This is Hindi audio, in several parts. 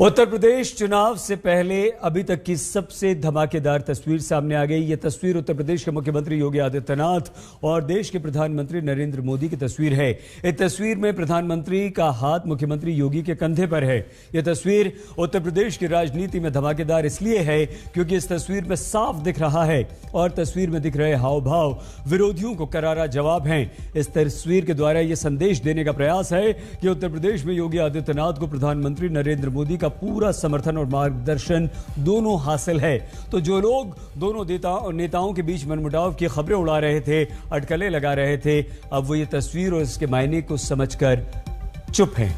उत्तर प्रदेश चुनाव से पहले अभी तक की सबसे धमाकेदार तस्वीर सामने आ गई। यह तस्वीर उत्तर प्रदेश के मुख्यमंत्री योगी आदित्यनाथ और देश के प्रधानमंत्री नरेंद्र मोदी की तस्वीर है। इस तस्वीर में प्रधानमंत्री का हाथ मुख्यमंत्री योगी के कंधे पर है। यह तस्वीर उत्तर प्रदेश की राजनीति में धमाकेदार इसलिए है क्योंकि इस तस्वीर में साफ दिख रहा है और तस्वीर में दिख रहे हाव भाव विरोधियों को करारा जवाब हैं। इस तस्वीर के द्वारा यह संदेश देने का प्रयास है कि उत्तर प्रदेश में योगी आदित्यनाथ को प्रधानमंत्री नरेंद्र मोदी का पूरा समर्थन और मार्गदर्शन दोनों हासिल है। तो जो लोग दोनों नेताओं के बीच मनमुटाव की खबरें उड़ा रहे थे, अटकलें लगा रहे थे, अब वो ये तस्वीर और इसके मायने को समझकर चुप हैं।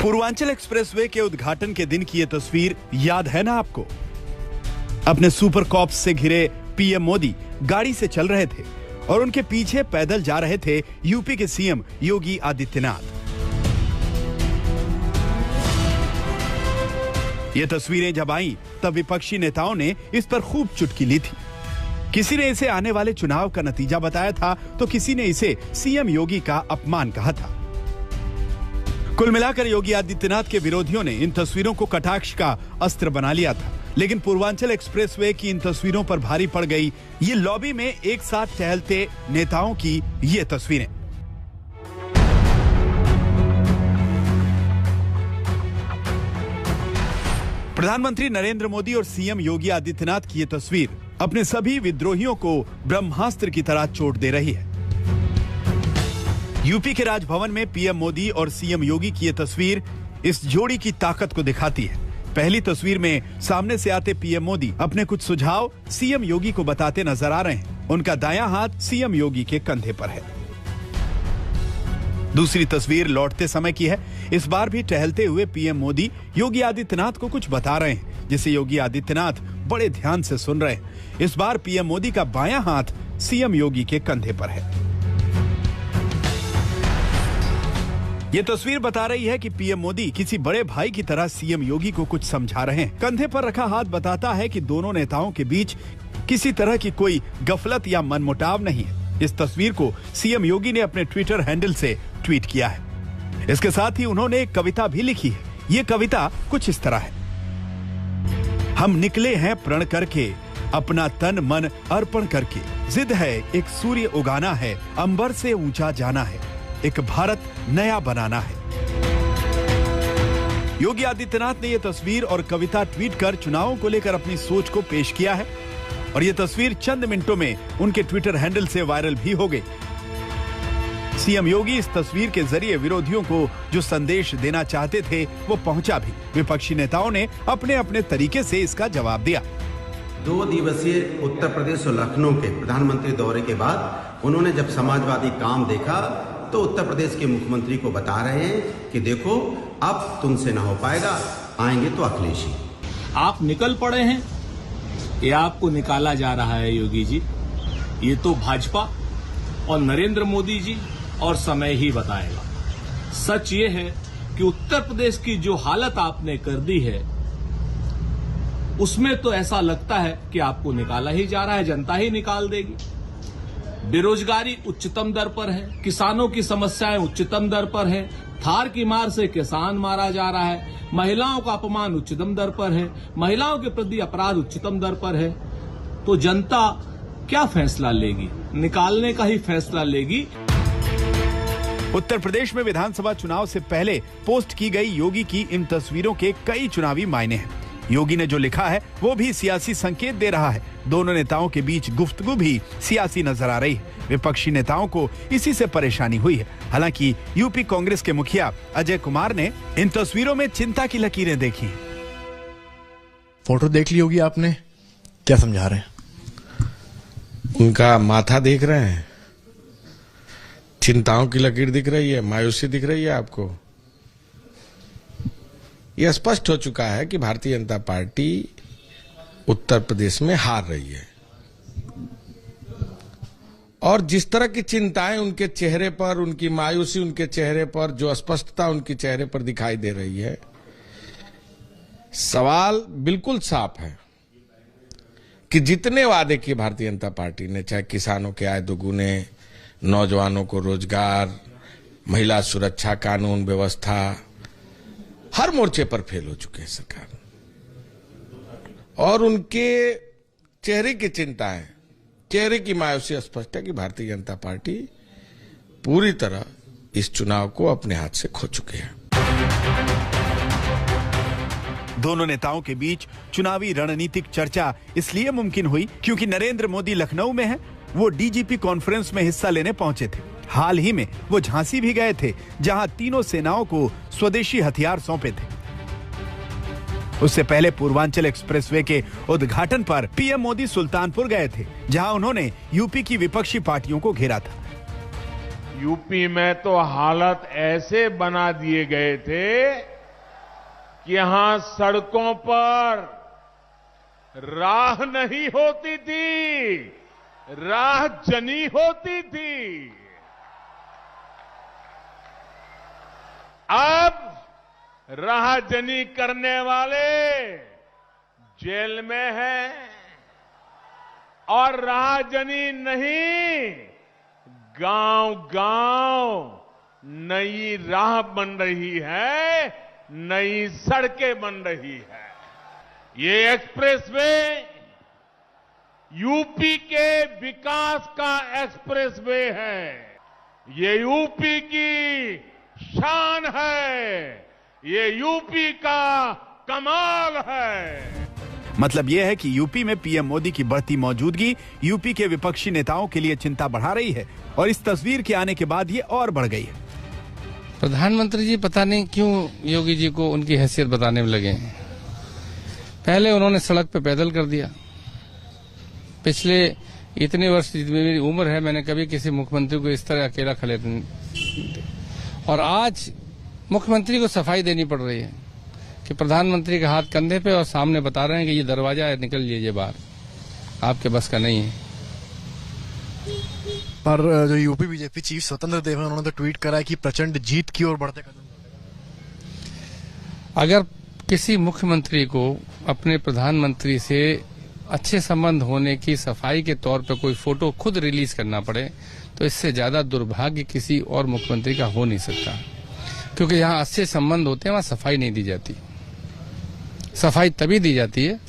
पूर्वांचल एक्सप्रेसवे के उद्घाटन के दिन की यह तस्वीर याद है ना आपको? अपने सुपर कॉप्स से घिरे पीएम मोदी गाड़ी से चल रहे थे और उनके पीछे पैदल जा रहे थे यूपी के सीएम योगी आदित्यनाथ। ये तस्वीरें जब आईं तब विपक्षी नेताओं ने इस पर खूब चुटकी ली थी। किसी ने इसे आने वाले चुनाव का नतीजा बताया था तो किसी ने इसे सीएम योगी का अपमान कहा था। कुल मिलाकर योगी आदित्यनाथ के विरोधियों ने इन तस्वीरों को कटाक्ष का अस्त्र बना लिया था। लेकिन पूर्वांचल एक्सप्रेसवे की इन तस्वीरों पर भारी पड़ गई ये लॉबी में एक साथ टहलते नेताओं की ये तस्वीरें। प्रधानमंत्री नरेंद्र मोदी और सीएम योगी आदित्यनाथ की ये तस्वीर अपने सभी विद्रोहियों को ब्रह्मास्त्र की तरह चोट दे रही है। यूपी के राजभवन में पीएम मोदी और सीएम योगी की यह तस्वीर इस जोड़ी की ताकत को दिखाती है। पहली तस्वीर में सामने से आते पीएम मोदी अपने कुछ सुझाव सीएम योगी को बताते नजर आ रहे हैं। उनका दायां हाथ सीएम योगी के कंधे पर है। दूसरी तस्वीर लौटते समय की है। इस बार भी टहलते हुए पीएम मोदी योगी आदित्यनाथ को कुछ बता रहे हैं जिसे योगी आदित्यनाथ बड़े ध्यान से सुन रहे हैं। इस बार पीएम मोदी का बायां हाथ सीएम योगी के कंधे पर है। ये तस्वीर बता रही है कि पीएम मोदी किसी बड़े भाई की तरह सीएम योगी को कुछ समझा रहे हैं। कंधे पर रखा हाथ बताता है कि दोनों नेताओं के बीच किसी तरह की कोई गफलत या मनमुटाव नहीं है। इस तस्वीर को सीएम योगी ने अपने ट्विटर हैंडल से ट्वीट किया है। इसके साथ ही उन्होंने एक कविता भी लिखी है। ये कविता कुछ इस तरह है। हम निकले हैं प्रण करके, अपना तन मन अर्पण करके, जिद है एक सूर्य उगाना है, अंबर से ऊंचा जाना है, एक भारत नया बनाना है। योगी आदित्यनाथ ने यह तस्वीर और कविता ट्वीट कर चुनावों को लेकर अपनी सोच को पेश किया है और यह तस्वीर चंद मिनटों में उनके ट्विटर हैंडल से वायरल भी हो गई। सीएम योगी इस तस्वीर के जरिए विरोधियों को जो संदेश देना चाहते थे वो पहुंचा भी। विपक्षी नेताओं ने अपने अपने तरीके से इसका जवाब दिया। 2 दिवसीय उत्तर प्रदेश और लखनऊ के प्रधानमंत्री दौरे के बाद उन्होंने जब समाजवादी काम देखा तो उत्तर प्रदेश के मुख्यमंत्री को बता रहे हैं कि देखो अब तुमसे ना हो पाएगा, आएंगे तो अखिलेश ही। आप निकल पड़े हैं, ये आपको निकाला जा रहा है योगी जी। ये तो भाजपा और नरेंद्र मोदी जी और समय ही बताएगा। सच ये है कि उत्तर प्रदेश की जो हालत आपने कर दी है उसमें तो ऐसा लगता है कि आपको निकाला ही जा रहा है, जनता ही निकाल देगी। बेरोजगारी उच्चतम दर पर है, किसानों की समस्याएं उच्चतम दर पर है, थार की मार से किसान मारा जा रहा है, महिलाओं का अपमान उच्चतम दर पर है, महिलाओं के प्रति अपराध उच्चतम दर पर है। तो जनता क्या फैसला लेगी? निकालने का ही फैसला लेगी। उत्तर प्रदेश में विधानसभा चुनाव से पहले पोस्ट की गई योगी की इन तस्वीरों के कई चुनावी मायने हैं। योगी ने जो लिखा है वो भी सियासी संकेत दे रहा है। दोनों नेताओं के बीच गुफ्तगू भी सियासी नजर आ रही है। विपक्षी नेताओं को इसी से परेशानी हुई है। हालांकि यूपी कांग्रेस के मुखिया अजय कुमार ने इन तस्वीरों में चिंता की लकीरें देखी। फोटो देख ली होगी आपने, क्या समझा रहे हैं? उनका माथा देख रहे हैं, चिंताओं की लकीर दिख रही है, मायूसी दिख रही है आपको। यह स्पष्ट हो चुका है कि भारतीय जनता पार्टी उत्तर प्रदेश में हार रही है और जिस तरह की चिंताएं उनके चेहरे पर, उनकी मायूसी उनके चेहरे पर, जो अस्पष्टता उनके चेहरे पर दिखाई दे रही है, सवाल बिल्कुल साफ है कि जितने वादे किए भारतीय जनता पार्टी ने, चाहे किसानों के आय दोगुने, नौजवानों को रोजगार, महिला सुरक्षा, कानून व्यवस्था, हर मोर्चे पर फेल हो चुके हैं सरकार। और उनके चेहरे की चिंताएं, चेहरे की मायूसी स्पष्ट है कि भारतीय जनता पार्टी पूरी तरह इस चुनाव को अपने हाथ से खो चुके हैं। दोनों नेताओं के बीच चुनावी रणनीतिक चर्चा इसलिए मुमकिन हुई क्योंकि नरेंद्र मोदी लखनऊ में हैं। वो डीजीपी कॉन्फ्रेंस में हिस्सा लेने पहुंचे थे। हाल ही में वो झांसी भी गए थे, जहां तीनों सेनाओं को स्वदेशी हथियार सौंपे थे। उससे पहले पूर्वांचल एक्सप्रेसवे के उद्घाटन पर पीएम मोदी सुल्तानपुर गए थे, जहां उन्होंने यूपी की विपक्षी पार्टियों को घेरा था। यूपी में तो हालत ऐसे बना दिए गए थे कि यहां सड़कों पर राह नहीं होती थी, राह जनी होती थी। अब राहजनी करने वाले जेल में हैं और राहजनी नहीं, गांव-गांव नई राह बन रही है, नई सड़कें बन रही है। ये एक्सप्रेसवे यूपी के विकास का एक्सप्रेसवे है। ये यूपी की शान है, ये यूपी का कमाल है। मतलब यह है कि यूपी में पीएम मोदी की बढ़ती मौजूदगी यूपी के विपक्षी नेताओं के लिए चिंता बढ़ा रही है और इस तस्वीर के आने के बाद ये और बढ़ गई है। प्रधानमंत्री जी पता नहीं क्यों योगी जी को उनकी हैसियत बताने में लगे। पहले उन्होंने सड़क पे पैदल कर दिया। पिछले इतने वर्ष जितनी मेरी उम्र है, मैंने कभी किसी मुख्यमंत्री को इस तरह अकेला खड़े नहीं। और आज मुख्यमंत्री को सफाई देनी पड़ रही है कि प्रधानमंत्री का हाथ कंधे पे और सामने बता रहे हैं कि ये दरवाजा है, निकल लीजिए बाहर, आपके बस का नहीं है। पर जो यूपी बीजेपी चीफ स्वतंत्र देव है, उन्होंने तो ट्वीट करा है कि प्रचंड जीत की ओर बढ़ते कदम। अगर किसी मुख्यमंत्री को अपने प्रधानमंत्री से अच्छे संबंध होने की सफाई के तौर पर कोई फोटो खुद रिलीज करना पड़े तो इससे ज्यादा दुर्भाग्य किसी और मुख्यमंत्री का हो नहीं सकता, क्योंकि यहाँ अच्छे संबंध होते हैं, वहां सफाई नहीं दी जाती। सफाई तभी दी जाती है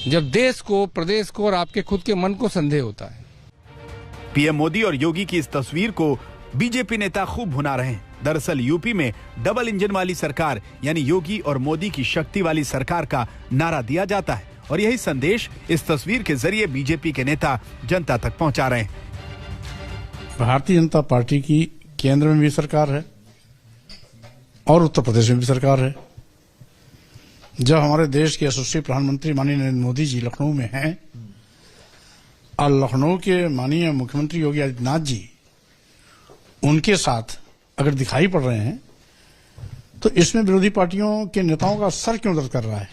जब देश को, प्रदेश को और आपके खुद के मन को संदेह होता है। पीएम मोदी और योगी की इस तस्वीर को बीजेपी नेता खूब भुना रहे हैं। दरअसल यूपी में डबल इंजन वाली सरकार यानी योगी और मोदी की शक्ति वाली सरकार का नारा दिया जाता है और यही संदेश इस तस्वीर के जरिए बीजेपी के नेता जनता तक पहुंचा रहे हैं। भारतीय जनता पार्टी की केंद्र में भी सरकार है और उत्तर प्रदेश में भी सरकार है। जब हमारे देश के यशस्वी प्रधानमंत्री माननीय नरेंद्र मोदी जी लखनऊ में हैं और लखनऊ के माननीय मुख्यमंत्री योगी आदित्यनाथ जी उनके साथ अगर दिखाई पड़ रहे हैं तो इसमें विरोधी पार्टियों के नेताओं का सर क्यों दर्द कर रहा है?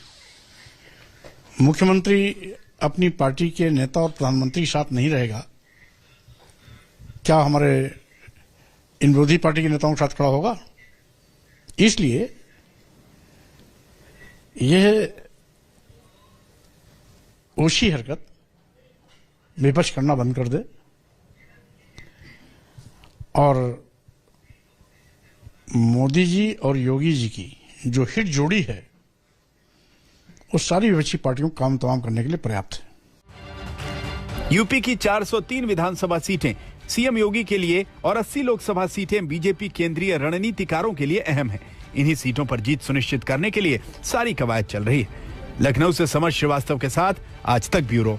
मुख्यमंत्री अपनी पार्टी के नेता और प्रधानमंत्री के साथ नहीं रहेगा, क्या हमारे इन विरोधी पार्टी के नेताओं के साथ खड़ा होगा? इसलिए यह ओछी हरकत विपक्ष करना बंद कर दे और मोदी जी और योगी जी की जो हिट जोड़ी है वो सारी विपक्षी पार्टियों को काम तमाम करने के लिए पर्याप्त है। यूपी की 403 विधानसभा सीटें सीएम योगी के लिए और 80 लोकसभा सीटें बीजेपी केंद्रीय रणनीतिकारों के लिए अहम हैं। इन्हीं सीटों पर जीत सुनिश्चित करने के लिए सारी कवायद चल रही है। लखनऊ से समर श्रीवास्तव के साथ आज तक ब्यूरो।